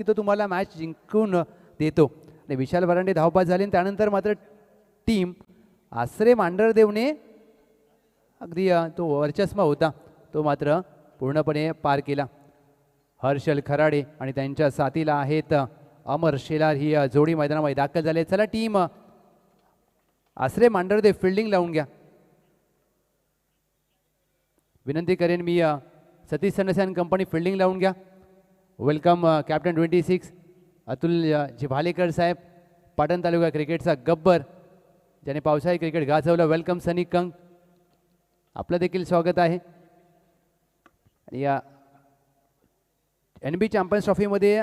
की तो तुम्हाला मॅच जिंकून देतो. आणि विशाल बरांडे धावपास झाले आणि त्यानंतर मात्र टीम आसरे मांढरदेवने अगदी तो वर्चस्व होता तो मात्र पूर्णपणे पार केला. हर्षल खराडे आणि त्यांच्या साथीला आहेत अमर शेलार ही जोडी मैदानामध्ये दाखल झाले. चला टीम आसरे मांढरदेव फिल्डिंग लावून घ्या. विनंती करेन मी सतीश सनसन कंपनी फिल्डिंग लावून घ्या. वेलकम कॅप्टन 26 अतुल जिभालेकर साहेब, पाटण तालुका क्रिकेटचा गब्बर ज्याने पावसाळी क्रिकेट गाजवलं. वेलकम सनी कंग, आपलं देखील स्वागत आहे. आणि या NB चॅम्पियन्स ट्रॉफीमध्ये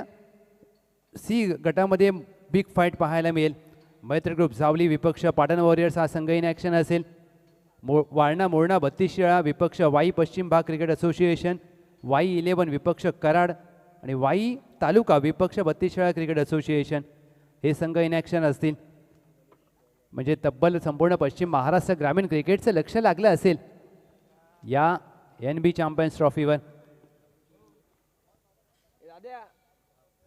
सी गटामध्ये बिग फाईट पाहायला मिळेल. मैत्र ग्रुप जावली विपक्ष पाटण वॉरियर्स हा संघ इन ॲक्शन असेल. वाळणा मोरणा 32 शिळा विपक्ष वाई पश्चिम भाग क्रिकेट असोसिएशन, वाई 11 विपक्ष कराड आणि वाई तालुका विपक्ष 32 शिळा क्रिकेट असोसिएशन हे संघ इन ॲक्शन असतील. म्हणजे तब्बल संपूर्ण पश्चिम महाराष्ट्र ग्रामीण क्रिकेटचं लक्ष लागलं असेल या NB चॅम्पियन्स ट्रॉफीवर.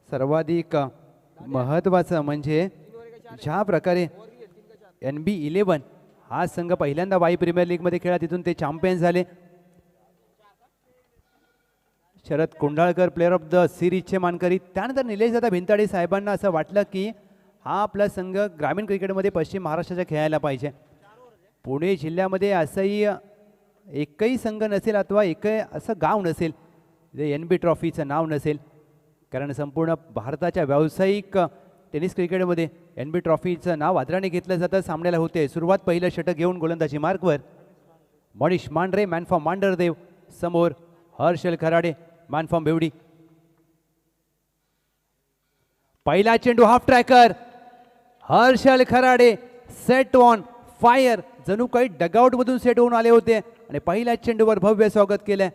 सर्वाधिक महत्त्वाचं म्हणजे ज्या प्रकारे NB 11 हा संघ पहिल्यांदा वाई प्रीमियर लीगमध्ये खेळला, तिथून ते चॅम्पियन झाले. Sharad Kondalkar player of the सिरीजचे मानकरी. त्यानंतर निलेश दादा भिंताडे साहेबांना असं वाटलं की हा आपला संघ ग्रामीण क्रिकेटमध्ये पश्चिम महाराष्ट्राच्या खेळायला पाहिजे. पुणे जिल्ह्यामध्ये असंही एकही संघ नसेल अथवा एकही असं गाव नसेल जे NB ट्रॉफीचं नाव नसेल, कारण संपूर्ण भारताच्या व्यावसायिक टेनिस क्रिकेटमध्ये NB ट्रॉफीचं नाव आदराने घेतलं जातं. सामन्याला होते सुरुवात. पहिलं षटक घेऊन गोलंदाजी मार्कवर मनीष मांढरे मॅन फ्रॉम मांढरदेव, समोर हर्षल खराडे मॅन फ्रॉम बेवडी. पहिला चेंडू half tracker, Harshal Kharade set on fire, जणू काही डगआउट मधून सेट होऊन आले होते आणि पहिल्या चेंडूवर भव्य स्वागत केलं.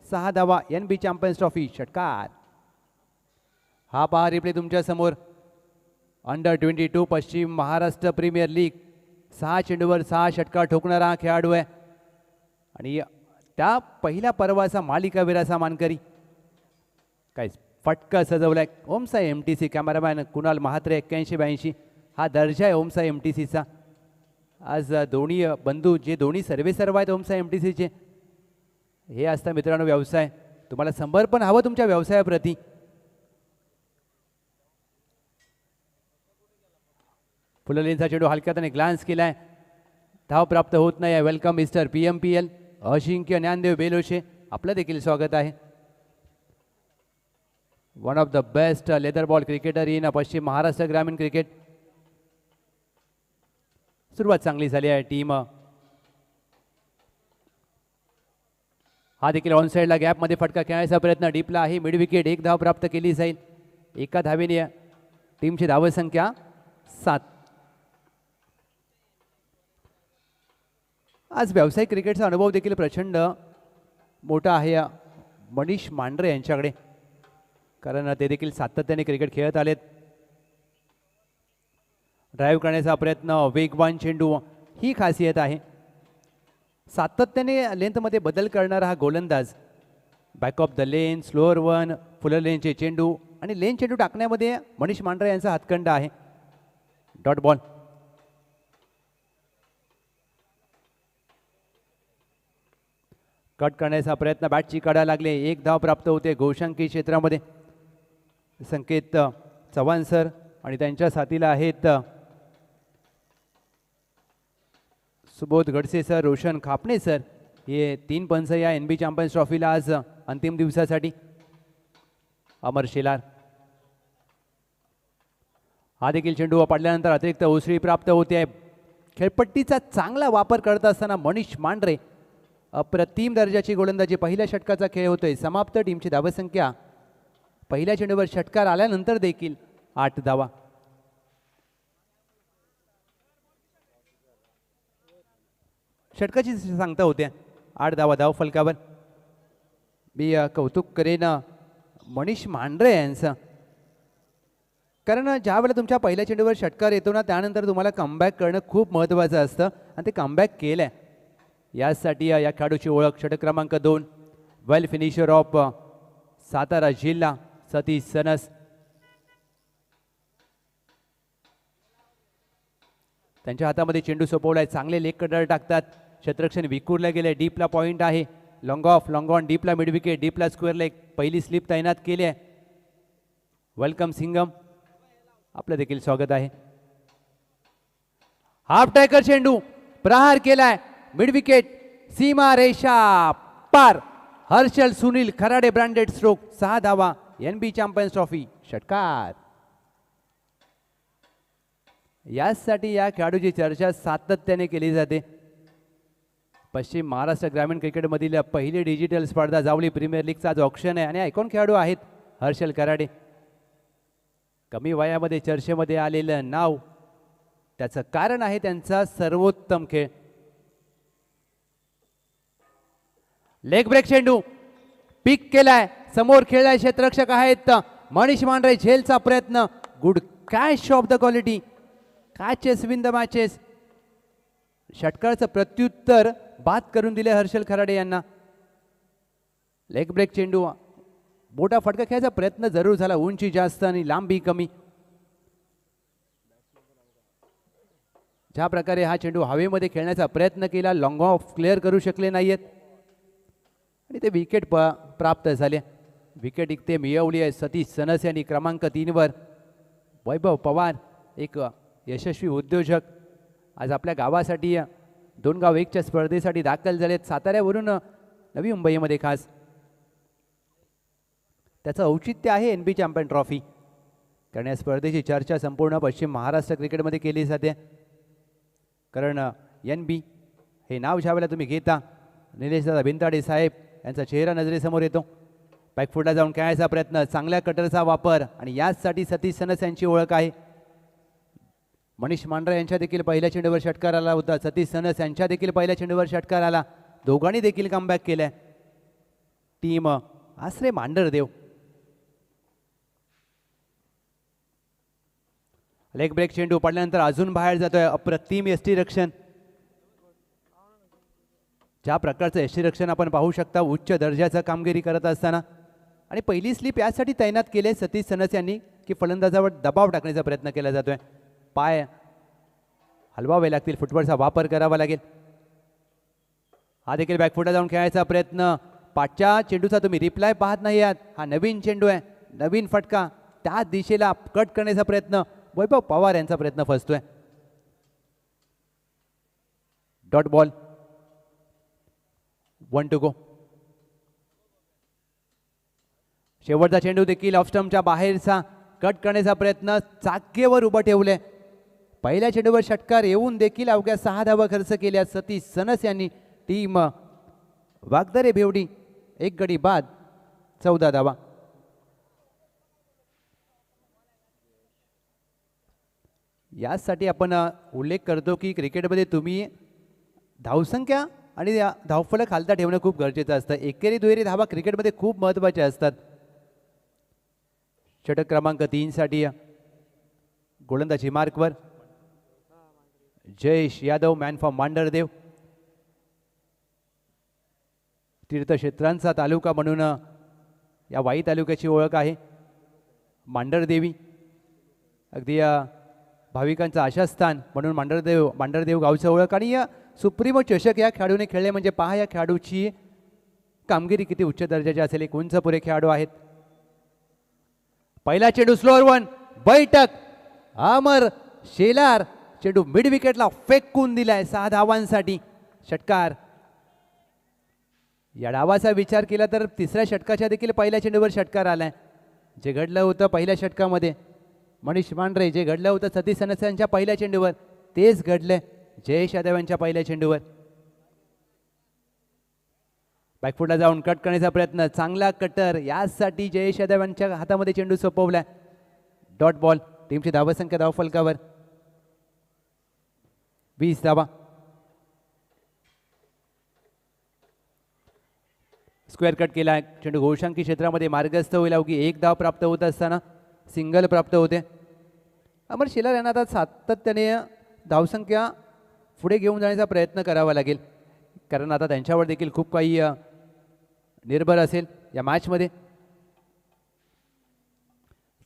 6 धावा NB चॅम्पियन्स ट्रॉफी षटकार. हा पहा रिप्ले तुमच्या समोर. अंडर 22 पश्चिम महाराष्ट्र प्रीमियर लीग 6 चेंडूवर 6 षटकार ठोकणारा हा खेळाडू आहे आणि त्या पहिल्या पर्वाचा मालिकावीराचा मानकरी. काय फटका सजवलाय ओमसाई MTC. कॅमेरामॅन कुणाल महात्रे 8182. हा दर्जा आहे ओमसाई MTCचा. आज दोन्ही बंधू जे दोन्ही सर्वेसर्वा आहेत ओमसाई MTCचे हे असतात मित्रांनो व्यवसाय. तुम्हाला समर्पण हवं तुमच्या व्यवसायाप्रती. फुललेनचा चेंडू हलक्यात आणि ग्लान्स केलाय, धाव प्राप्त होत नाही. वेलकम मिस्टर PMPL अजिंक्य ज्ञानदेव बेलोशे, आपलं देखील स्वागत आहे. One of the best leather ball cricketer in पश्चिम महाराष्ट्र ग्रामीण क्रिकेट. सुरुवात चांगली झाली आहे टीम. हा देखील ऑन साईडला गॅपमध्ये फटका खेळायचा प्रयत्न डीपला आहे. Mid wicket. 1 धाव प्राप्त केली जाईल. एका धावेने टीमची धावसंख्या 7. आज व्यावसायिक क्रिकेटचा अनुभव देखील प्रचंड मोठा आहे मनीष मांढरे यांच्याकडे, कारण ते देखील सातत्याने क्रिकेट खेळत आलेत. ड्राईव्ह करण्याचा प्रयत्न, वेगवान चेंडू ही खासियत आहे. सातत्याने लेंथमध्ये बदल करणारा हा गोलंदाज. Back of the length, slower one, fuller लेनचे चेंडू आणि लेन चेंडू टाकण्यामध्ये मनीष मांढरे यांचा हातखंड आहे. Dot ball. कट करण्याचा प्रयत्न, बॅटची काढायला लागले. 1 धाव प्राप्त होते गोशांकी क्षेत्रामध्ये. संकेत चव्हाण सर आणि त्यांच्या साथीला आहेत सुबोध गडसे सर, रोशन खापणे सर. हे 3 पंच या NB चॅम्पियन्स ट्रॉफीला आज अंतिम दिवसासाठी. अमर शेलार. हा देखील चेंडू पडल्यानंतर अतिरिक्त उसळी प्राप्त होते आहे. खेळपट्टीचा चांगला वापर करत असताना मनीष मांढरे अप्रतिम दर्जाची गोलंदाजी. पहिल्या षटकाचा खेळ होतोय समाप्त. टीमची धावसंख्या पहिल्या चेंडूवर षटकार आल्यानंतर देखील 8 धावा. षटकाची सांगता होत्या 8 धावा धाव फलकावर. मी कौतुक करेन मनीष मांढरे यांचं, कारण ज्या वेळेला तुमच्या पहिल्या चेंडूवर षटकार येतो ना, त्यानंतर तुम्हाला कमबॅक करणं खूप महत्त्वाचं असतं आणि ते कमबॅक केलं. यासाठी या खेळाडूची ओळख षटक क्रमांक 2 वेल फिनिशर ऑफ सातारा जिल्हा सतीश सनस. त्यांच्या हातामध्ये चेंडू सोपवलाय, चांगले लेग कटर टाकतात, क्षेत्ररक्षण विखुरलं गेले, डीपला पॉईंट आहे, लॉंग ऑफ लॉंग ऑन, डीपला मिड विकेट, डीपला स्क्वेअर लेग, पहिली स्लिप तैनात केली आहे. वेलकम सिंगम, आपलं देखील स्वागत आहे. हाफ टायकर चेंडू प्रहार केलाय, मिड विकेट, सीमा रेषा पार. हर्षल सुनील खराडे ब्रँडेड स्ट्रोक, 6 धावा, NB चॅम्पियन्स ट्रॉफी, षटकार. यासाठी या खेळाडूची चर्चा सातत्याने केली जाते. पश्चिम महाराष्ट्र ग्रामीण क्रिकेटमधील पहिली डिजिटल स्पर्धा जावली प्रीमियर लीगचा आज ऑक्शन आहे आणि आयकॉन खेळाडू आहेत हर्षल खराडे. कमी वयामध्ये चर्चेमध्ये आलेलं नाव, त्याचं कारण आहे त्यांचा सर्वोत्तम खेळ. लेग ब्रेक चेंडू पिक केलाय, समोर खेळलाय, क्षेत्ररक्षक आहेत मनीष मांढरे, झेलचा प्रयत्न, good catch of the quality, catches win the matches. षटकारचं प्रत्युत्तर बाद करून दिले हर्षल खराडे यांना. लेग ब्रेक चेंडू, मोठा फटका खेळायचा प्रयत्न जरूर झाला, उंची जास्त आणि लांबी कमी. ज्या प्रकारे हा चेंडू हवेमध्ये खेळण्याचा प्रयत्न केला, लॉंग ऑफ क्लिअर करू शकले नाहीयेत आणि ते विकेट प्राप्त झाले. विकेट इथे मिळवली आहे सतीश सनस यांनी क्रमांक 3 वर. वैभव पवार एक यशस्वी उद्योजक आज आपल्या गावासाठी 2 गाव 1च्या स्पर्धेसाठी दाखल झालेत, साताऱ्यावरून नवी मुंबईमध्ये खास. त्याचं औचित्य आहे NB चॅम्पियन ट्रॉफी, कारण या स्पर्धेची चर्चा संपूर्ण पश्चिम महाराष्ट्र क्रिकेटमध्ये केली जाते. कारण NB हे नाव ज्या वेळेला तुम्ही घेता, निलेशदादा भिंताडे साहेब यांचा चेहरा नजरेसमोर येतो. बॅकफुटला जाऊन खेळायचा प्रयत्न, चांगल्या कटरचा वापर आणि याचसाठी सतीश सनस यांची ओळख आहे. मनीष मांढरे यांच्या देखील पहिल्या चेंडूवर षटकार आला होता, सतीश सनस यांच्या देखील पहिल्या चेंडूवर षटकार आला, दोघांनी देखील कमबॅक केलाय. Team Asare Mandhardev. Leg break चेंडू पडल्यानंतर अजून बाहेर जातोय, अप्रतिम यष्टीरक्षण. ज्या प्रकारचं यष्टीरक्षण आपण पाहू शकता उच्च दर्जाचं कामगिरी करत असताना. आणि पहिली स्लिप यासाठी तैनात केली आहे सतीश सनस यांनी की फलंदाजावर दबाव टाकण्याचा प्रयत्न केला जातोय, पाय हलवावे लागतील, फुटबॉलचा वापर करावा लागेल. हा देखील बॅकफुटला जाऊन खेळायचा प्रयत्न, पाठच्या चेंडूचा तुम्ही रिप्लाय पाहत नाही आहात, हा नवीन चेंडू आहे, नवीन फटका, त्या दिशेला कट करण्याचा प्रयत्न, वैभव पवार यांचा प्रयत्न फसतोय. Dot ball, 1 to go. शेवटचा चेंडू देखील ऑफ स्टंपच्या बाहेरचा, कट करण्याचा प्रयत्न, चाकेवर उभं ठेवले. पहिल्या चेंडूवर षटकार येऊन देखील अवघ्या 6 धावा खर्च केल्या सतीश सनस यांनी. टीम वागदरे बेवडी 1 गडी बाद, 14 धावा. यासाठी आपण उल्लेख करतो की क्रिकेटमध्ये तुम्ही धावसंख्या आणि धावफलक खालता ठेवणं खूप गरजेचं असतं. एकेरी दुहेरी धावा क्रिकेटमध्ये खूप महत्त्वाच्या असतात. षटक क्रमांक 3 साठी गोलंदाजी मार्कवर जयेश यादव, मॅन फॉर्म मांढरदेव. तीर्थक्षेत्रांचा तालुका म्हणून या वाई तालुक्याची ओळख आहे. मांढरदेवी अगदी भाविकांचं आशास्थान म्हणून मांढरदेव गावचं ओळख. आणि या सुप्रीमो चषक या खेळाडूने खेळले म्हणजे पहा या खेळाडूची कामगिरी किती उच्च दर्जाची असेल. एक उंच पुरे खेळाडू आहेत. पहिला चेंडू स्लोअर 1, बैठक, अमर शेलार, चेंडू मिड विकेटला फेकून दिलाय 6 धावांसाठी, षटकार. या डावाचा विचार केला तर तिसऱ्या षटकाच्या देखील पहिल्या चेंडूवर षटकार आलाय. जे घडलं होतं पहिल्या षटकामध्ये मनीष मांढरे, जे घडलं होतं सतीश सनस यांच्या पहिल्या चेंडूवर, तेच घडले जयेश यादव यांच्या पहिल्या चेंडूवर. बॅकफुटला जाऊन कट करण्याचा प्रयत्न, चांगला कटर, यासाठी जयेश यादव यांच्या हातामध्ये चेंडू सोपवलाय. डॉट बॉल, टीमची धावसंख्या धावफलकावर 20 धावा. स्क्वेअर कट केला, चेंडू घोषांकी क्षेत्रामध्ये मार्गस्थ होईल. अवघी 1 धाव प्राप्त होत असताना सिंगल प्राप्त होते. अमर शेलार यांना आता सातत्याने धावसंख्या पुढे घेऊन जाण्याचा प्रयत्न करावा लागेल, कारण आता त्यांच्यावर देखील खूप काही निर्भर असेल या मॅचमध्ये.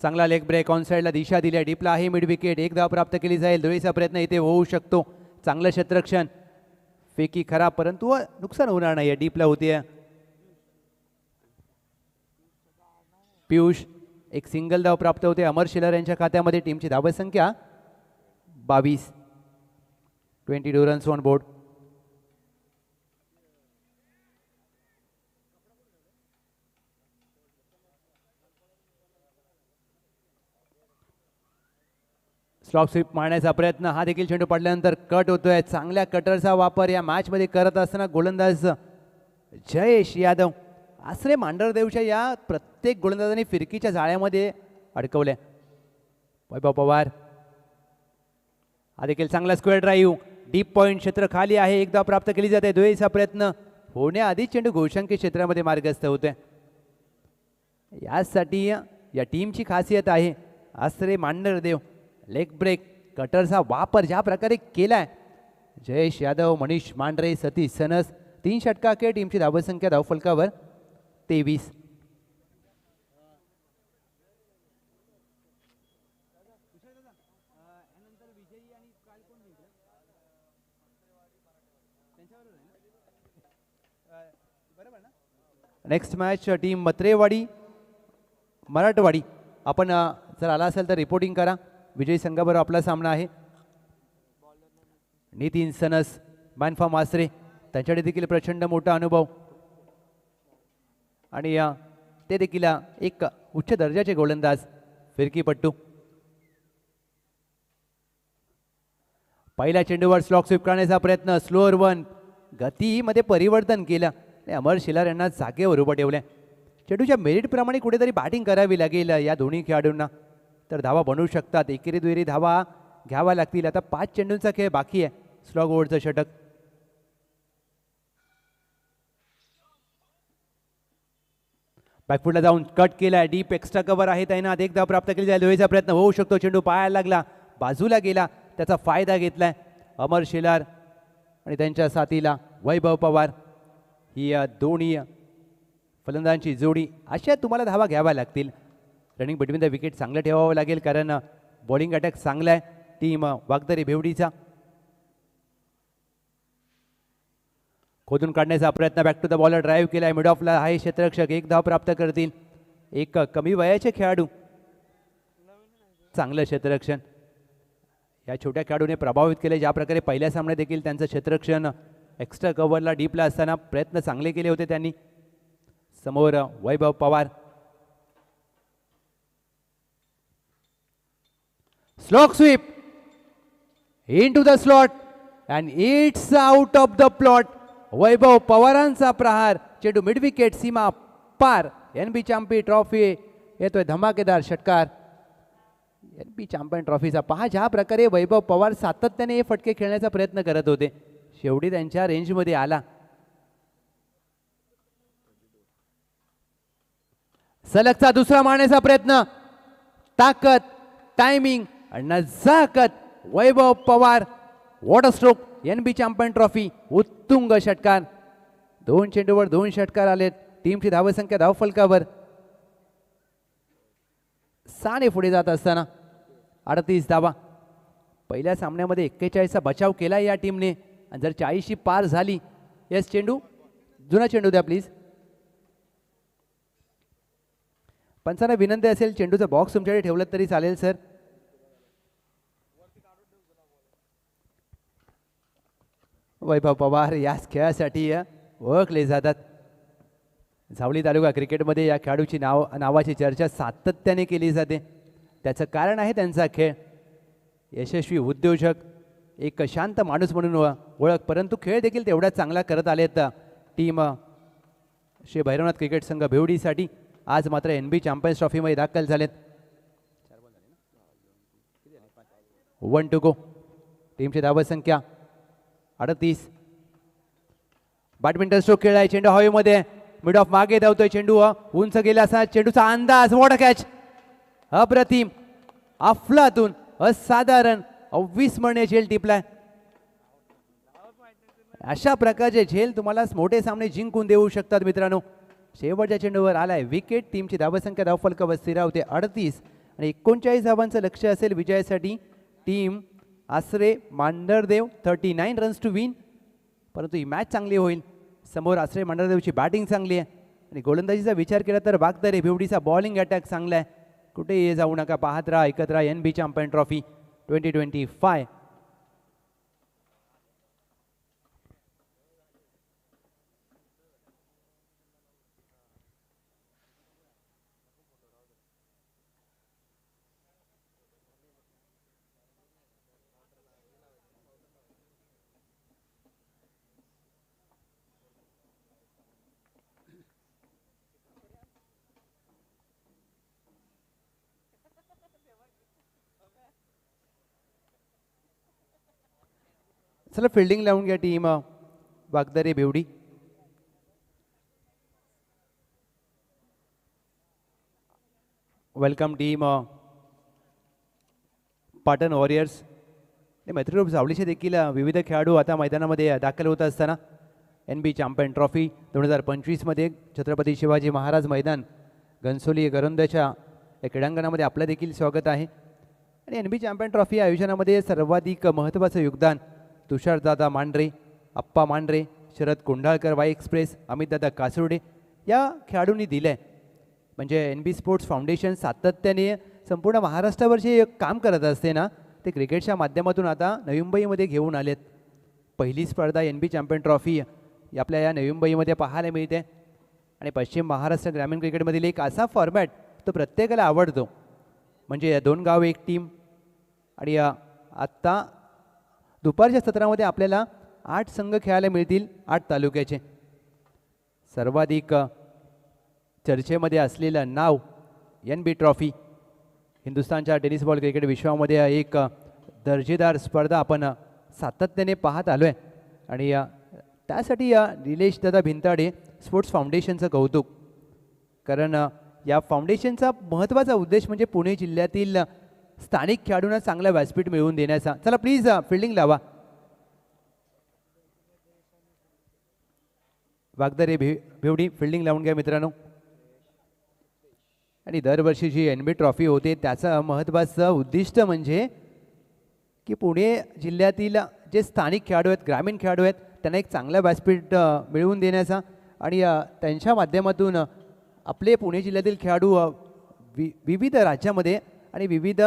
चांगला लेग ब्रेक ऑन साईडला दिशा दिली, डीपला आहे मिड विकेट, एक धाव प्राप्त केली जाईल. धुळीचा प्रयत्न इथे होऊ शकतो. चांगलं क्षेत्ररक्षण, फेकी खराब, परंतु नुकसान होणार नाही. डीपला होती पियुष, एक सिंगल धाव प्राप्त होते. अमर शिलर यांच्या खात्यामध्ये. टीमची धावसंख्या 22. 22 runs on board. Slog sweep मारण्याचा प्रयत्न, हा देखील चेंडू पडल्यानंतर कट होतोय. चांगल्या कटरचा वापर या मॅचमध्ये करत असताना गोलंदाज जयेश यादव. आसरे मांढरदेवच्या या प्रत्येक गोलंदाजांनी फिरकीच्या जाळ्यामध्ये अडकवल्या. वैभव पवार, हा देखील चांगला स्क्वेअर ड्राईव्ह, डीप पॉईंट, क्षेत्र खाली आहे, एकदा प्राप्त केली जाते. दुहेरीचा प्रयत्न होण्याआधी चेंडू गोलशंकी क्षेत्रामध्ये मार्गस्थ होते. यासाठी या टीमची खासियत आहे आसरे मांढरदेव. लेग ब्रेक, कटरचा वापर ज्या प्रकारे केलाय जयेश यादव, मनीष मांढरे, सतीश सनस. 3 षटकांखेर टीमची धावसंख्या धावफलकावर 23. Next match team Matrewadi Marathwadi. आपण जर आला असेल तर रिपोर्टिंग करा. विजयी संघाबरोबर आपला सामना आहे. नितीन सनस, मानफा मासरे, त्यांच्याकडे देखील प्रचंड मोठा अनुभव आणि ते देखील एक उच्च दर्जाचे गोलंदाज, फिरकीपट्टू. पहिल्या चेंडूवर स्लॉग स्वीप करण्याचा प्रयत्न, स्लोअर वन, गतीमध्ये परिवर्तन केलं आणि अमर शिलार यांना जागेवर उभं ठेवलं. चेंडूच्या मेरिटप्रमाणे कुठेतरी बॅटिंग करावी लागेल या दोन्ही खेळाडूंना, तर धावा बनवू शकतात. एकेरी दुहेरी धावा घ्यावा लागतील. आता 5 चेंडूंचा खेळ बाकी आहे. स्लॉग ओव्हरचं षटक. बॅकफुटला जाऊन कट केला, डीप एक्स्ट्रा कव्हर आहे, त्याने एक धाव प्राप्त केली जाईल. धुळीचा प्रयत्न होऊ शकतो. चेंडू पायाला लागला, बाजूला गेला, त्याचा फायदा घेतलाय अमर शिलार आणि त्यांच्या साथीला वैभव पवार. ही दोन्ही फलंदाजांची जोडी. अशा तुम्हाला धावा घ्याव्या लागतील. रनिंग बिटवीन द विकेट चांगलं ठेवावं लागेल, कारण बॉलिंग अटॅक चांगला आहे टीम वागदरी भेवडीचा. खोदून काढण्याचा प्रयत्न, back to the bowler drive केलाय, मिड ऑफला आहे क्षेत्ररक्षक, एक धाव प्राप्त करतील. एक कमी वयाचे खेळाडू, चांगलं क्षेत्ररक्षण. या छोट्या खेळाडूने प्रभावित केले. ज्या प्रकारे पहिल्या सामन्यात देखील त्यांचं क्षेत्ररक्षण एक्स्ट्रा कव्हरला डीपला असताना प्रयत्न चांगले केले होते त्यांनी. समोर Vaibhav Pawar, slog sweep into the slot and it's out of the plot. Vaibhav पवारांचा प्रहार, चेंडू मिड विकेट, सीमा पार. NB चॅम्पियन ट्रॉफी येतोय धमाकेदार षटकार. NB चॅम्पियन ट्रॉफीचा पहा ज्या प्रकारे वैभव पवार सातत्याने हे फटके खेळण्याचा प्रयत्न करत होते, शेवटी त्यांच्या रेंजमध्ये आला. सलगचा दुसरा मारण्याचा प्रयत्न, ताकद, टायमिंग आणि नजाकत. Vaibhav Pawar, what a stroke. NB champion trophy, उत्तुंग षटकार. 2 चेंडूवर 2 षटकार आलेत. टीमची धावसंख्या धावफलकावर 6 ने पुढे जात असताना 38 धावा. पहिल्या सामन्यामध्ये 41चा बचाव केला या टीमने, आणि जर 40ची पार झाली. येस, चेंडू जुना चेंडू द्या प्लीज. पंचांना विनंती असेल, चेंडूचा बॉक्स तुमच्याकडे ठेवलं तरी चालेल सर. वैभव पवार याच खेळासाठी ओळखले जातात. झावली तालुका क्रिकेटमध्ये या खेळाडूची नावाची चर्चा सातत्याने केली जाते. त्याचं कारण आहे त्यांचा खेळ. यशस्वी उद्योजक, एक शांत माणूस म्हणून ओळख, परंतु खेळ देखील तेवढाच चांगला करत आलेत टीम श्री भैरवनाथ क्रिकेट संघ भेवडीसाठी. आज मात्र NB चॅम्पियन्स ट्रॉफीमध्ये दाखल झालेत. 1 टू गो. टीमची धावसंख्या 38. बॅडमिंटन स्ट्रोक खेळाय, चेंडू हवेमध्ये, मिड ऑफ मागे धावतोय चेंडू, उंच गेला असा चेंडूचा अंदाज. वॉटर कॅच, अप्रतिम, अफलातून, असाधारण, अविस्मरणीय झेल टिपलाय. अशा प्रकारचे झेल तुम्हाला मोठे सामने जिंकून देऊ शकतात मित्रांनो. शेवटच्या चेंडूवर आलाय विकेट. टीमची धावसंख्या धावफलकावर स्थिरावते 38. आणि 39 धावांचं लक्ष्य असेल विजयासाठी. Team Asare Mandhardev 39 runs to win. परंतु ही मॅच चांगली होईल. समोर आसरे मांढरदेवची बॅटिंग चांगली आहे आणि गोलंदाजीचा विचार केला तर वागदरे भिवडीचा बॉलिंग अटॅक चांगला आहे. कुठेही जाऊ नका, पाहत राहा, ऐकत राहा NB चॅम्पियन ट्रॉफी 2025. चला फिल्डिंग लावून घ्या team Wagdare Bhiwadi. Welcome team Patan warriors. मैत्रीरूप सावलीचे देखील विविध खेळाडू आता मैदानामध्ये दाखल होत असताना NB चॅम्पियन ट्रॉफी 2025मध्ये छत्रपती शिवाजी महाराज मैदान घनसोली गरुंदच्या या क्रीडांगणामध्ये आपलं देखील स्वागत आहे. आणि NB चॅम्पियन ट्रॉफी आयोजनामध्ये सर्वाधिक महत्त्वाचं योगदान तुषारदादा मांढरे, अप्पा मांढरे, शरद कोंढाळकर, वाई एक्सप्रेस, अमितदादा कासुर्डे या खेळाडूंनी दिलं आहे. म्हणजे NB स्पोर्ट्स फाउंडेशन सातत्याने संपूर्ण महाराष्ट्रावर जे काम करत असते ना, ते क्रिकेटच्या माध्यमातून आता नवी मुंबईमध्ये घेऊन आलेत. पहिली स्पर्धा NB चॅम्पियन ट्रॉफी आपल्या या नवी मुंबईमध्ये पाहायला मिळते. आणि पश्चिम महाराष्ट्र ग्रामीण क्रिकेटमधील एक असा फॉर्मॅट तो प्रत्येकाला आवडतो. म्हणजे 2 गाव 1 टीम. आणि आत्ता दुपारच्या सत्रामध्ये आपल्याला 8 संघ खेळायला मिळतील 8 तालुक्याचे. सर्वाधिक चर्चेमध्ये असलेलं नाव NB ट्रॉफी. हिंदुस्थानच्या टेनिस बॉल क्रिकेट विश्वामध्ये एक दर्जेदार स्पर्धा आपण सातत्याने पाहत आलो आहे. आणि त्यासाठी निलेश दादा भिंताडे स्पोर्ट्स फाउंडेशनचं कौतुक. कारण या फाउंडेशनचा महत्त्वाचा उद्देश म्हणजे पुणे जिल्ह्यातील स्थानिक खेळाडूंना चांगला व्यासपीठ मिळवून देण्याचा. चला प्लीज फिल्डिंग लावा. वागदरे भिवडी फिल्डिंग लावून घ्या मित्रांनो. आणि दरवर्षी जी NB ट्रॉफी होते त्याचं महत्त्वाचं उद्दिष्ट म्हणजे की पुणे जिल्ह्यातील जे स्थानिक खेळाडू आहेत, ग्रामीण खेळाडू आहेत, त्यांना एक चांगलं व्यासपीठ मिळवून देण्याचा. आणि त्यांच्या माध्यमातून आपले पुणे जिल्ह्यातील खेळाडू विविध राज्यामध्ये आणि विविध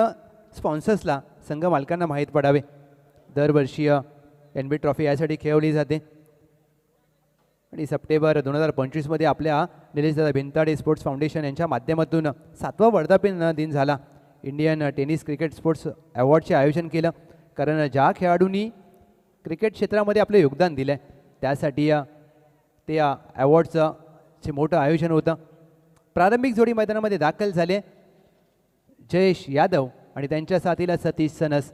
स्पॉन्सर्सला, संघ मालकांना माहीत पडावे. दरवर्षी NB ट्रॉफी यासाठी खेळवली जाते. आणि सप्टेंबर 2025मध्ये आपल्या निलेशदादा भिंताडे स्पोर्ट्स फाउंडेशन यांच्या माध्यमातून 7वा वर्धापन दिन झाला. इंडियन टेनिस क्रिकेट स्पोर्ट्स अवॉर्डचे आयोजन केलं. कारण ज्या खेळाडूंनी क्रिकेट क्षेत्रामध्ये आपलं योगदान दिलं आहे त्यासाठी ते अवॉर्डचं जे मोठं आयोजन होतं. प्रारंभिक जोडी मैदानामध्ये दाखल झाले जयेश यादव आणि त्यांच्या साथीला सतीश सनस.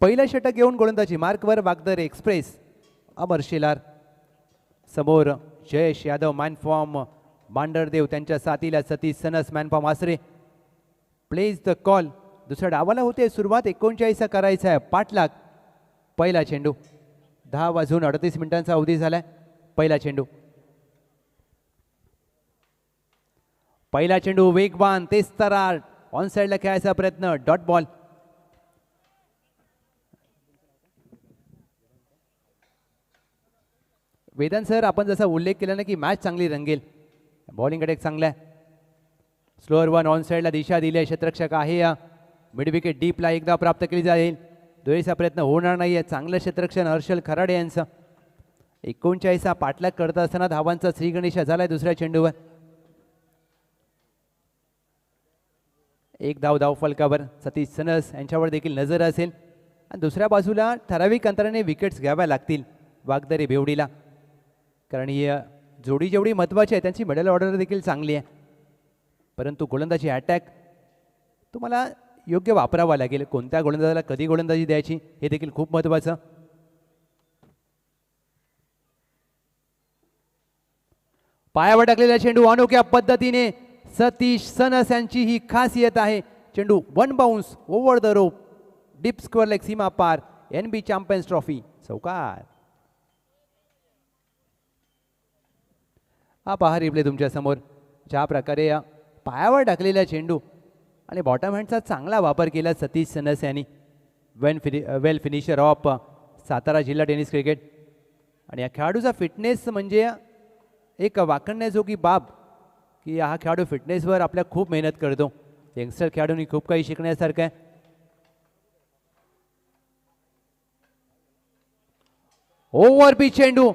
पहिला षटक घेऊन गोलंदाजी मार्कवर वागदरे एक्सप्रेस अमर शेलार. समोर जयेश यादव मॅन फॉर्म मांढरदेव, त्यांच्या साथीला Satish sons man form Asare. Plays the call. दुसऱ्या डावाला होते सुरुवात. 39 करायचा आहे पाठलाग. पहिला चेंडू. 10:38 अवधी झालाय. पहिला चेंडू. पहिला चेंडू वेगवान, तेज तरार, ऑन साईडला खेळायचा प्रयत्न, डॉट बॉल. वेदांत सर, आपण जसा उल्लेख केला ना की मॅच चांगली रंगेल. बॉलिंग अटॅक चांगला आहे. स्लोअर वन ऑन साईडला दिशा दिली आहे. क्षेत्ररक्षक आहे या. मिड विकेट डीपला एकदा प्राप्त केली जाईल. दुहेरीचा प्रयत्न होणार नाही आहे. चांगलं क्षेत्ररक्षण हर्षल खराडे यांचं. 39 पाठलाग करत असताना धावांचा श्रीगणेश झालाय दुसऱ्या चेंडूवर. एक धाव फलकावर. सतीश सनस यांच्यावर देखील नजर असेल. आणि दुसऱ्या बाजूला ठराविक अंतराने विकेट्स घ्याव्या लागतील वागदरे भिवडीला. कारण ही जोडी जेवढी महत्त्वाची आहे त्यांची मिडल ऑर्डर देखील चांगली आहे. परंतु गोलंदाजी अटॅक तुम्हाला योग्य वापरावा लागेल. कोणत्या गोलंदाजाला कधी गोलंदाजी द्यायची हे देखील खूप महत्त्वाचं. पायावर टाकलेला चेंडू अनोख्या पद्धतीने सतीश सनस यांची ही खासियत आहे. चेंडू one bounce over the rope, deep square leg सीमा पार, NB चॅम्पियन्स ट्रॉफी चौकार. हा पहा रिप्ले तुमच्या समोर, ज्या प्रकारे या पायावर टाकलेला चेंडू आणि बॉटम हँडचा चांगला वापर केला सतीश सनस यांनी. वेल फिनिशर ऑफ सातारा जिल्हा टेनिस क्रिकेट. आणि या खेळाडूचा फिटनेस म्हणजे एक वाखणण्याजोगी बाब की हा खेळाडू फिटनेसवर आपल्या खूप मेहनत करतो. यंगस्टर खेळाडूंनी खूप काही शिकण्यासारखं आहे. ओव्हर पिच चेंडू,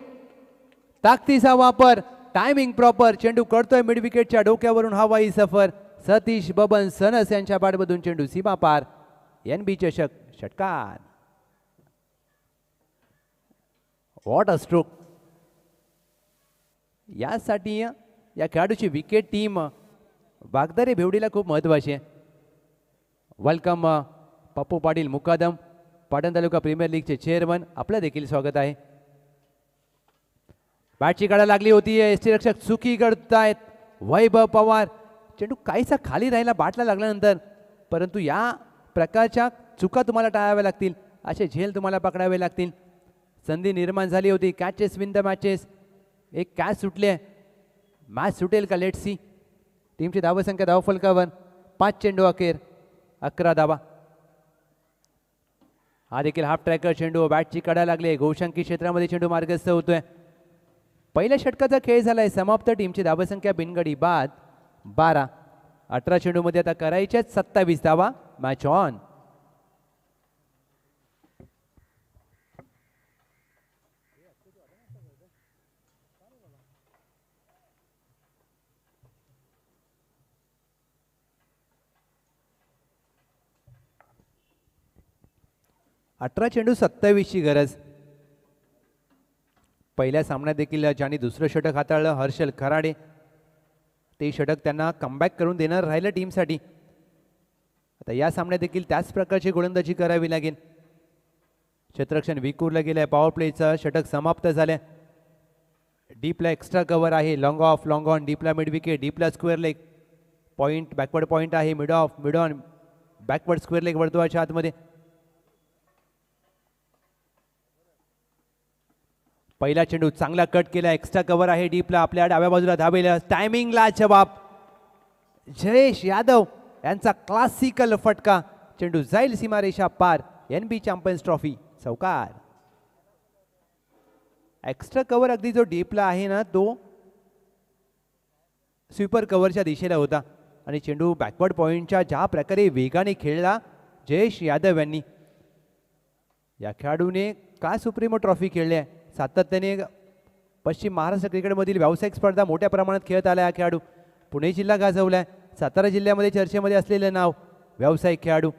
ताकदीचा वापर, टायमिंग प्रॉपर, चेंडू कळतोय मिड विकेटच्या डोक्यावरून हवाई सफर. सतीश बबन सनस यांच्या बॅटमधून चेंडू सीमा पार, NB चषक षटकार. What a stroke. यासाठी या खेळाडूची विकेट टीम वागदरे भेवडीला खूप महत्वाची आहे. वेलकम पप्पू पाटील मुकादम, पाटण तालुका प्रीमियर लीगचे चेअरमन, आपलं देखील स्वागत आहे. बॅटची काढा लागली होती, यष्टीरक्षक चुकी करतायत. वैभव पवार, चेंडू काहीसा खाली राहिला बॅटला लागल्यानंतर, परंतु या प्रकारच्या चुका तुम्हाला टाळाव्या लागतील, असे झेल तुम्हाला पकडावे लागतील. संधी निर्माण झाली होती, कॅचेस विन द मॅचेस. एक कॅच सुटले, मॅच सुटेल का? Let see. टीमची धावसंख्या धावफलकावर 5 चेंडू अखेर 11 धावा. हा देखील हाफ ट्रॅकर चेंडू, बॅटची कडा लागले, घोषांकी क्षेत्रामध्ये चेंडू मार्गस्थ होतोय. पहिल्या षटकाचा खेळ झालाय समाप्त. टीमची धावसंख्या बिनगडी बाद 12. 18 चेंडूमध्ये आता करायच्याच 27 धावा. Match on. अठरा चेंडू 27ची गरज. पहिल्या सामन्यात देखील ज्यांनी दुसरं षटक हाताळलं हर्षल खराडे, ते षटक त्यांना कमबॅक करून देणार राहिलं टीमसाठी. आता या सामन्यात देखील त्याच प्रकारची गोलंदाजी करावी लागेल. क्षेत्ररक्षण विखुरलं गेलंय, पॉवर प्लेचं षटक समाप्त झालंय. डीपला एक्स्ट्रा कव्हर आहे, लॉंग ऑफ लॉंग ऑन, डीपला मिड विकेट, डीपला square leg, point backward point आहे, mid off mid on, backward square leg वर्तुळाच्या आतमध्ये. पहिला चेंडू चांगला कट केला, एक्स्ट्रा कव्हर आहे डीपला, आपल्या डाव्या बाजूला धावेला, टायमिंगला जवाब. जयेश यादव यांचा क्लासिकल फटका, चेंडू जाईल सीमारेषा पार, NB चॅम्पियन्स ट्रॉफी चौकार. एक्स्ट्रा कव्हर अगदी जो डीपला आहे ना, तो स्वीपर कव्हरच्या दिशेला होता आणि चेंडू बॅकवर्ड पॉईंटच्या ज्या प्रकारे वेगाने खेळला जयेश यादव यांनी. या खेळाडूने का सुप्रीमो ट्रॉफी खेळली आहे, सातत्याने पश्चिम महाराष्ट्र क्रिकेटमधील व्यावसायिक स्पर्धा मोठ्या प्रमाणात खेळत आला. हा खेळाडू पुणे जिल्हा गाजवलाय, सातारा जिल्ह्यामध्ये चर्चेमध्ये असलेलं नाव व्यावसायिक खेळाडू.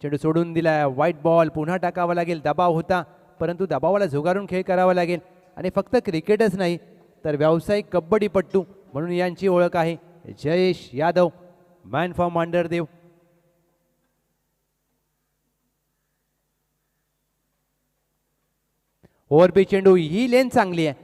चेंडू सोडून दिलाय, व्हाईट बॉल पुन्हा टाकावा लागेल. दबाव होता, परंतु दबावाला झुगारून खेळ करावा लागेल. आणि फक्त क्रिकेटच नाही तर व्यावसायिक कबड्डीपट्टू म्हणून यांची ओळख आहे. Jayesh Yadav, man from Mandhardev. Overpitch चेंडू, ही लेन चांगली आहे.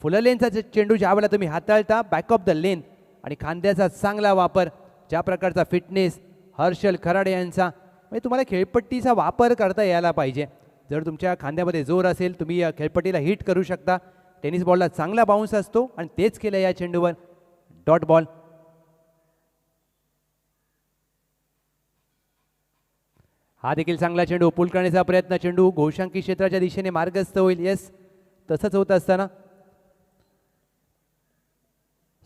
फुलं लेनचा चेंडू ज्या वेळेला तुम्ही हाताळता बॅक ऑफ द लेन, आणि खांद्याचा चांगला वापर, ज्या प्रकारचा फिटनेस हर्षल खराडे यांचा, म्हणजे तुम्हाला खेळपट्टीचा वापर करता यायला पाहिजे. जर तुमच्या खांद्यामध्ये जोर असेल, तुम्ही या खेळपट्टीला हिट करू शकता. टेनिस बॉलला चांगला बाउन्स असतो आणि तेच केलं या चेंडूवर. Dot ball. हा देखील चांगला चेंडू, पुल करण्याचा प्रयत्न, चेंडू घोषांकी क्षेत्राच्या दिशेने मार्गस्थ होईल. येस, तसंच होत असताना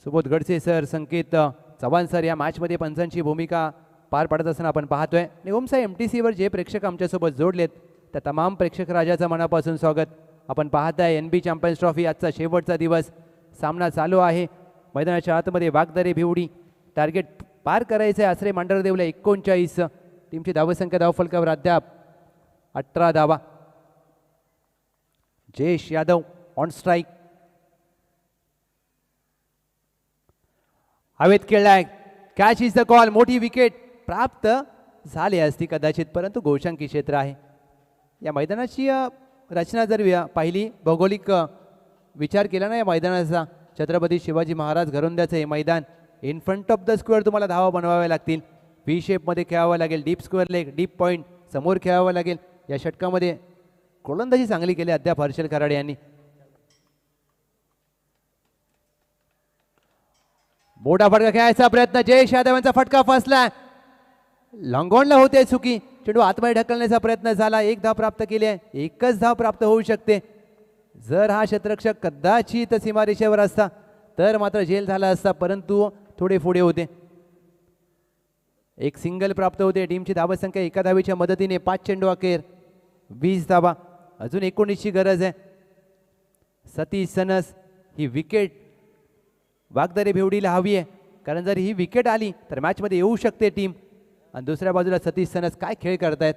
सुबोध गडसे सर, संकेत चव्हाण सर या मॅचमध्ये पंचांची भूमिका पार पाडत असताना आपण पाहतोय. आणि ओमसा MTCवर जे प्रेक्षक आमच्यासोबत जोडलेत त्या तमाम प्रेक्षक राजाचं मनापासून स्वागत. आपण पाहताय NB चॅम्पियन्स ट्रॉफी, आजचा शेवटचा दिवस, सामना चालू आहे. मैदानाच्या आतमध्ये वागदरे भिवडी, टार्गेट पार करायचं आहे आसरे मांढरदेवला 39. टीमची धावसंख्या धावफलकावर अद्याप 18 धावा. Jayesh Yadav on strike. हवेत खेळलाय, कॅच इज द कॉल. मोठी विकेट प्राप्त झाली असती कदाचित, परंतु घोषांकी क्षेत्र आहे. या मैदानाची रचना जर पाहिली, भौगोलिक विचार केला ना या मैदानाचा, छत्रपती शिवाजी महाराज घरोंद्याचं हे मैदान. In front of the square तुम्हाला धावा बनवाव्या लागतील. व्ही शेपमध्ये खेळावं लागेल. Deep square leg, deep point समोर खेळावं लागेल. या षटकामध्ये गोलंदाजी चांगली केली अद्याप हर्षल खराडे यांनी. मोठा फटका खेळायचा प्रयत्न. जयेश यादव यांचा फटका फसला. लॉंगॉनला होते चुकी. चेंडू आतमध्ये ढकलण्याचा प्रयत्न झाला. एक धाव प्राप्त केली आहे. एकच धाव प्राप्त होऊ शकते. जर हा क्षेत्ररक्षक कदाचित सीमारेषेवर असता तर मात्र झेल झाला असता, परंतु थोडे पुढे होते. एक सिंगल प्राप्त होते. टीमची धावसंख्या एका धावेच्या मदतीने 5 चेंडू अखेर 20 धावा. अजून 19ची गरज आहे. सतीश सनस ही विकेट वागदरे भिवडीला हवी आहे, कारण जर ही विकेट आली तर मॅचमध्ये येऊ शकते टीम. आणि दुसऱ्या बाजूला सतीश सनस काय खेळ करतायत.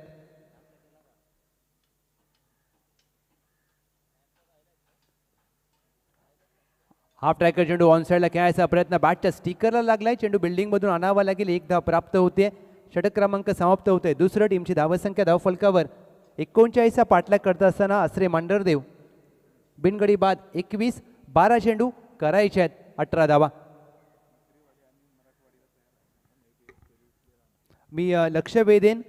हाफ ट्रॅकर चेंडू ऑन साईडला खेळायचा प्रयत्न. बॅटच्या स्टिकरला लागलाय. चेंडू बिल्डिंग मधून आणावा लागेल. एक धाव प्राप्त होते. षटक क्रमांक समाप्त होते. दुसरं टीमची धावसंख्या धावफलकावर 39चा पाठलाग करत असताना आसरे मांढरदेव बिनगडी बाद 21. 12 चेंडू करायचे आहेत. 18 धावा. मी लक्ष वेधेन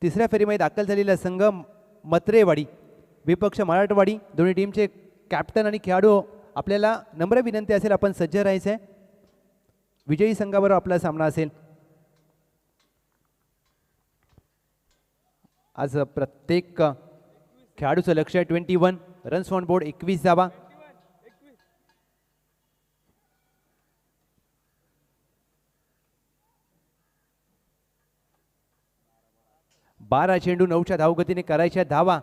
तिसऱ्या फेरीमध्ये दाखल झालेला संघ मत्रेवाडी विपक्ष मराठवाडी. दोन्ही टीमचे कॅप्टन आणि खेळाडू आपल्याला नम्र विनंती असेल आपण सज्ज राहायचं आहे. विजयी संघाबरोबर आपला सामना असेल. आज प्रत्येक खेळाडूचं लक्ष आहे 21 रन्स ऑन बोर्ड. 21 धावा. बारा चेंडू 9च्या धावगतीने करायच्या धावा.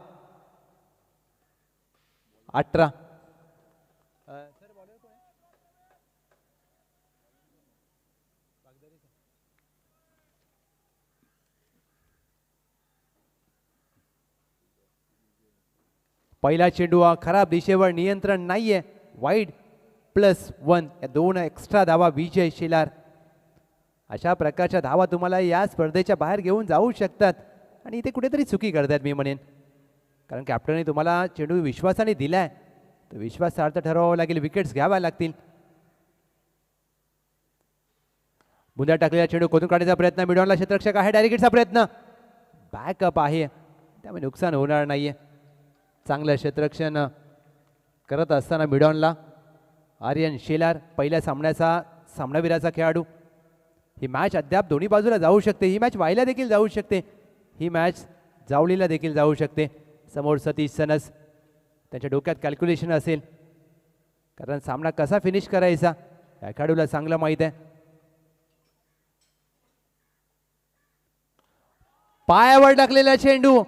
18. पहिला चेंडू हा खराब दिशेवर. नियंत्रण नाहीये. वाईड +1 या 2 एक्स्ट्रा धावा विजय शेलार. अशा प्रकारच्या धावा तुम्हाला या स्पर्धेच्या बाहेर घेऊन जाऊ शकतात आणि इथे कुठेतरी चुकी करतात मी म्हणेन, कारण कॅप्टनने तुम्हाला चेंडू विश्वासाने दिलाय तर विश्वासार्थ ठरवावं लागेल. विकेट्स घ्याव्या लागतील. बुंद्या टाकलेला चेंडू खोदून काढण्याचा प्रयत्न. मिडॉनला क्षेत्ररक्षक आहे. डायरेक्टचा प्रयत्न. बॅकअप आहे त्यामुळे नुकसान होणार नाहीये. चांगलं क्षेत्ररक्षण करत असताना मिडॉनला आर्यन शेलार पहिल्या सामन्याचा सामनावीराचा खेळाडू. ही मॅच अद्याप दोन्ही बाजूला जाऊ शकते. ही मॅच व्हायला देखील जाऊ शकते. ही मॅच जावळीला देखील जाऊ शकते. समोर सतीश सनस. त्यांच्या डोक्यात कॅल्क्युलेशन असेल, कारण सामना कसा फिनिश करायचा या खेळाडूला चांगलं माहीत आहे. पायावर टाकलेला चेंडू.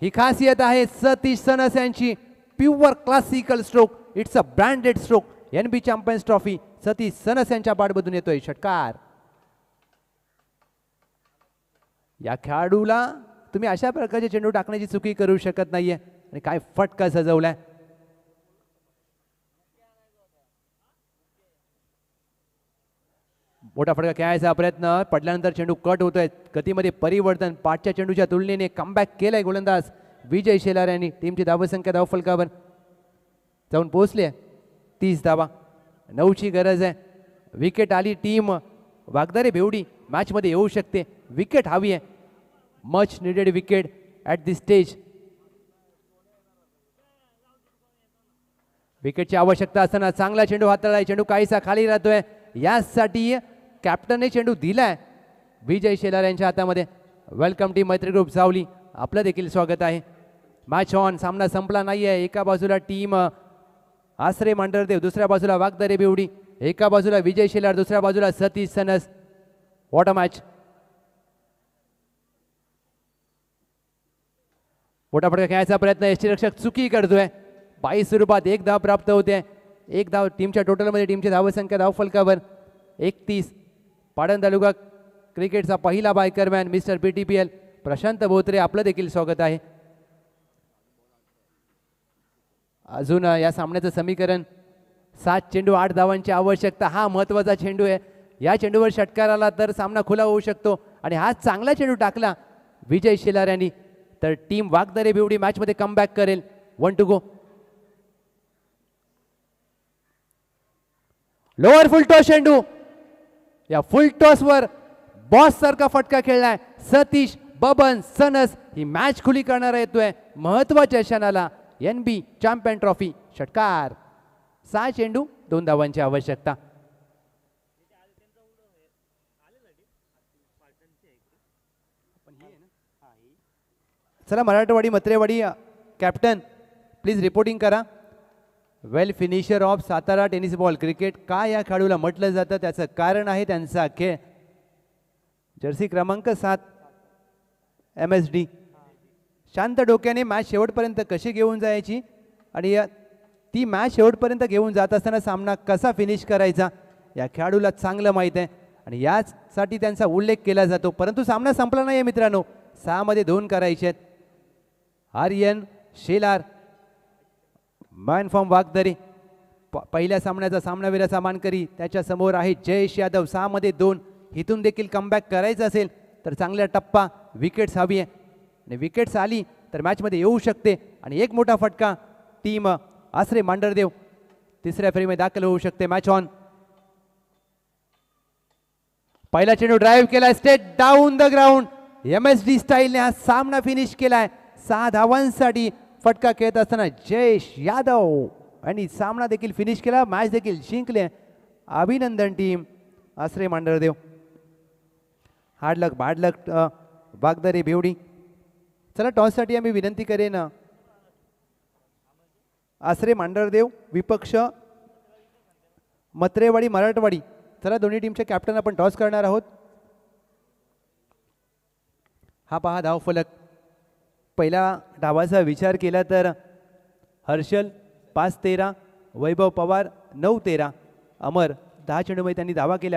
ही खासियत आहे सतीश सनस यांची. Pure classical stroke. It's a branded stroke. NB champions trophy Satish sons यांच्या पाठमधून येतोय. षटकार. या खेळाडूला तुम्ही अशा प्रकारचे चेंडू टाकण्याची चुकी करू शकत नाहीये. आणि काय फटका सजवलाय. मोठा फटका खेळायचा प्रयत्न. पडल्यानंतर चेंडू कट होतोय. गतीमध्ये परिवर्तन. 5च्या चेंडूच्या तुलनेने कमबॅक केलाय गोलंदाज विजय शेलार यांनी. टीमची धावसंख्या धावफलकावर जाऊन पोहोचली आहे 30 धावा. 9ची गरज आहे. विकेट आली. टीम वागदरे भिवडी मॅचमध्ये येऊ शकते. विकेट हवी आहे. Much needed wicket at this stage. विकेटची आवश्यकता असताना चांगला चेंडू हाताळलाय. चेंडू काहीसा खाली राहतोय. यासाठी कॅप्टनने चेंडू दिलाय विजय शेलार यांच्या हातामध्ये. वेलकम टीम मैत्री ग्रुप सावली. आपलं देखील स्वागत आहे. Match on. सामना संपला नाहीये. एका बाजूला टीम आसरे मांढरदेव, दुसऱ्या बाजूला वागदरे भिवडी. एका बाजूला विजय शेलार, दुसऱ्या बाजूला Satish sons. What a match. मोठा फटका खेळायचा प्रयत्न. यष्टीरक्षक चुकी करतोय. 22 स्वरूपात 1 धाव प्राप्त होते. 1 धाव टीमच्या टोटलमध्ये. टीमची धावसंख्या धावफलकावर 31. पाटण तालुका क्रिकेटचा पहिला बायकरमॅन मिस्टर PTPL प्रशांत बोत्रे. आपलं देखील स्वागत आहे. अजून या सामन्याचं समीकरण 7 चेंडू 8 धावांची आवश्यकता. हा महत्त्वाचा चेंडू आहे. या चेंडूवर षटकार आला तर सामना खुला होऊ शकतो. आणि हा चांगला चेंडू टाकला विजय शेलार यांनी तर टीम वागदरे भिवडी मॅचमध्ये कमबॅक करेल. 1 to go. Lower full toss चेंडू. या फुल टॉसवर बॉस सारखा फटका खेळलाय सतीश बबन सनस. ही मॅच खुली करणारा येतोय महत्वाच्या क्षणाला. NB चॅम्पियन ट्रॉफी षटकार. 6 चेंडू 2 धावांची आवश्यकता. चला Marathwadi Matrewadi captain please reporting करा. Well finisher of Satara tennis ball cricket का या खेळाडूला म्हटलं जातं त्याचं कारण आहे त्यांचा खेळ. जर्सी क्रमांक 7 MSD. शांत डोक्याने मॅच शेवटपर्यंत कशी घेऊन जायची आणि ती मॅच शेवटपर्यंत घेऊन जात असताना सामना कसा फिनिश करायचा या खेळाडूला चांगलं माहीत आहे आणि याचसाठी त्यांचा उल्लेख केला जातो. परंतु सामना संपला नाही आहे मित्रांनो. 6 मध्ये 2 करायचे आहेत. आर्यन शेलार मॅन फ्रॉम वागदरी पहिल्या सामन्याचा सामनावीराचा मानकरी. त्याच्या समोर आहे जयेश यादव. 6 मध्ये 2. इथून देखील कमबॅक करायचं असेल तर चांगला टप्पा विकेट्स हवी आहे आणि विकेट्स आली तर मॅचमध्ये येऊ शकते आणि एक मोठा फटका टीम आसरे मांढरदेव तिसऱ्या फेरीमध्ये दाखल होऊ शकते. Match on. पहिला चेंडू ड्राईव्ह केलाय state down the ground. MSD स्टाईलने हा सामना फिनिश केलाय. 6 धावांसाठी फटका खेळत असताना जयेश यादव आणि सामना देखील फिनिश केला. मॅच देखील जिंकले. अभिनंदन टीम आसरे मांढरदेव. हार्ड लक बॅड लक वागदरे बेवडी. चला टॉससाठी आम्ही विनंती करेन आसरे मांढरदेव विपक्ष मत्रेवाडी मराठवाडी. चला दोन्ही टीमचे कॅप्टन आपण टॉस करणार आहोत. हा पहा धावफलक. पहिल्या डावाचा विचार केला तर हर्षल 5-13, वैभव पवार 9-13, अमर 10 चेंडूमध्ये त्यांनी धावा केल्या.